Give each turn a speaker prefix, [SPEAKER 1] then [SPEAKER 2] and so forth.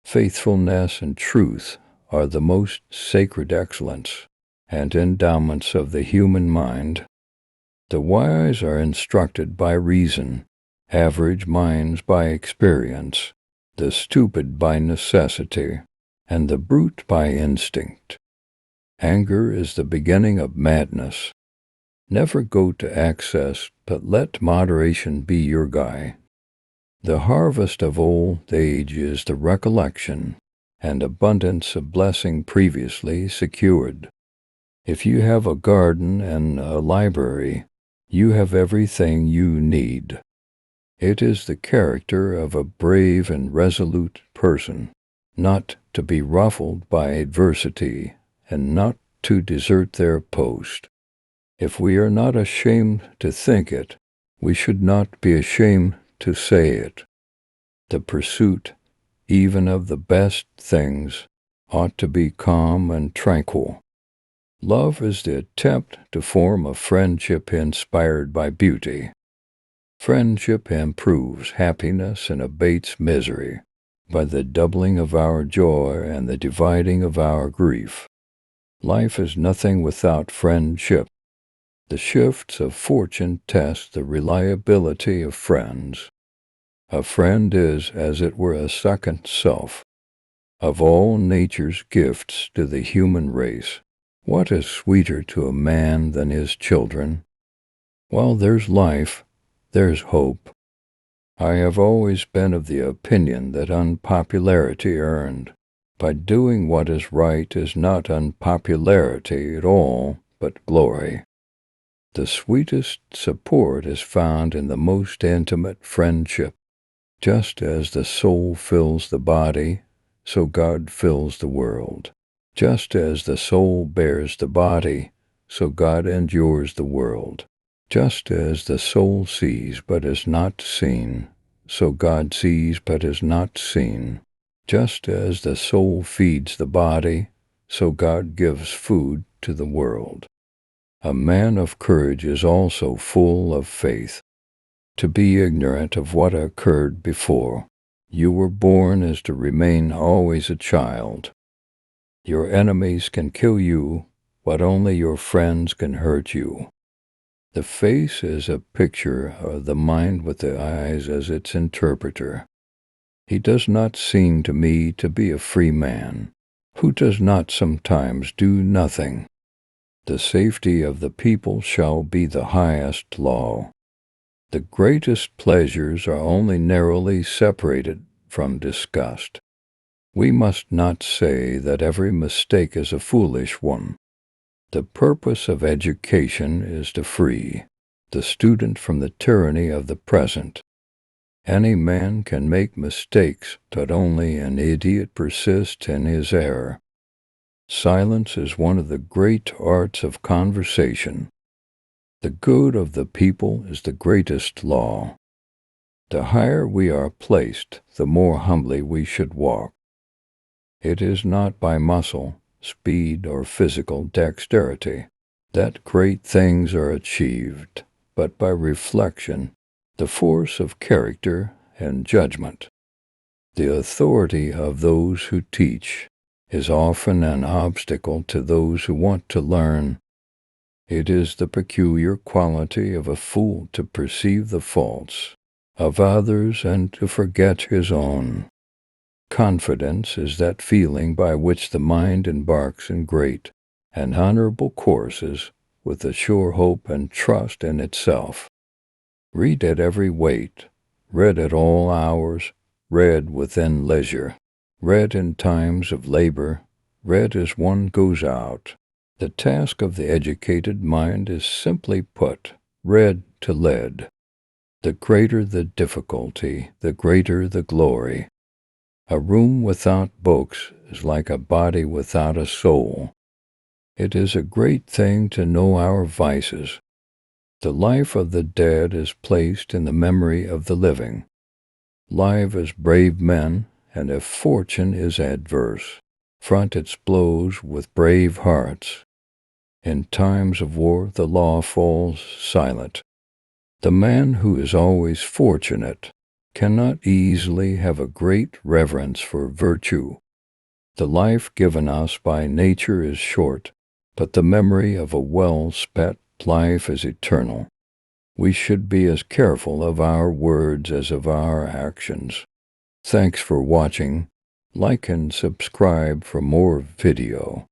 [SPEAKER 1] Faithfulness and truth are the most sacred excellence and endowments of the human mind. The wise are instructed by reason, average minds by experience, the stupid by necessity, and the brute by instinct. Anger is the beginning of madness. Never go to excess, but let moderation be your guide. The harvest of old age is the recollection and abundance of blessing previously secured. If you have a garden and a library, you have everything you need. It is the character of a brave and resolute person not to be ruffled by adversity and not to desert their post. If we are not ashamed to think it, we should not be ashamed to say it. The pursuit, even of the best things, ought to be calm and tranquil. Love is the attempt to form a friendship inspired by beauty. Friendship improves happiness and abates misery by the doubling of our joy and the dividing of our grief. Life is nothing without friendship. The shifts of fortune test the reliability of friends. A friend is, as it were, a second self. Of all nature's gifts to the human race, what is sweeter to a man than his children? While there's life, there's hope. I have always been of the opinion that unpopularity earned by doing what is right is not unpopularity at all, but glory. The sweetest support is found in the most intimate friendship. Just as the soul fills the body, so God fills the world. Just as the soul bears the body, so God endures the world. Just as the soul sees but is not seen, so God sees but is not seen. Just as the soul feeds the body, so God gives food to the world. A man of courage is also full of faith. To be ignorant of what occurred before you were born is to remain always a child. Your enemies can kill you, but only your friends can hurt you. The face is a picture of the mind with the eyes as its interpreter. He does not seem to me to be a free man, who does not sometimes do nothing. The safety of the people shall be the highest law. The greatest pleasures are only narrowly separated from disgust. We must not say that every mistake is a foolish one. The purpose of education is to free the student from the tyranny of the present. Any man can make mistakes, but only an idiot persists in his error. Silence is one of the great arts of conversation. The good of the people is the greatest law. The higher we are placed, the more humbly we should walk. It is not by muscle, speed, or physical dexterity that great things are achieved, but by reflection, the force of character, and judgment. The authority of those who teach is often an obstacle to those who want to learn. It is the peculiar quality of a fool to perceive the faults of others and to forget his own. Confidence is that feeling by which the mind embarks in great and honorable courses with a sure hope and trust in itself. Read at every weight, read at all hours, read within leisure, read in times of labor, read as one goes out. The task of the educated mind is simply put, read to lead. The greater the difficulty, the greater the glory. A room without books is like a body without a soul. It is a great thing to know our vices. The life of the dead is placed in the memory of the living. Live as brave men, and if fortune is adverse, front its blows with brave hearts. In times of war the law falls silent. The man who is always fortunate cannot easily have a great reverence for virtue. The life given us by nature is short, but the memory of a well-spent life is eternal. We should be as careful of our words as of our actions. Thanks for watching. Like and subscribe for more video.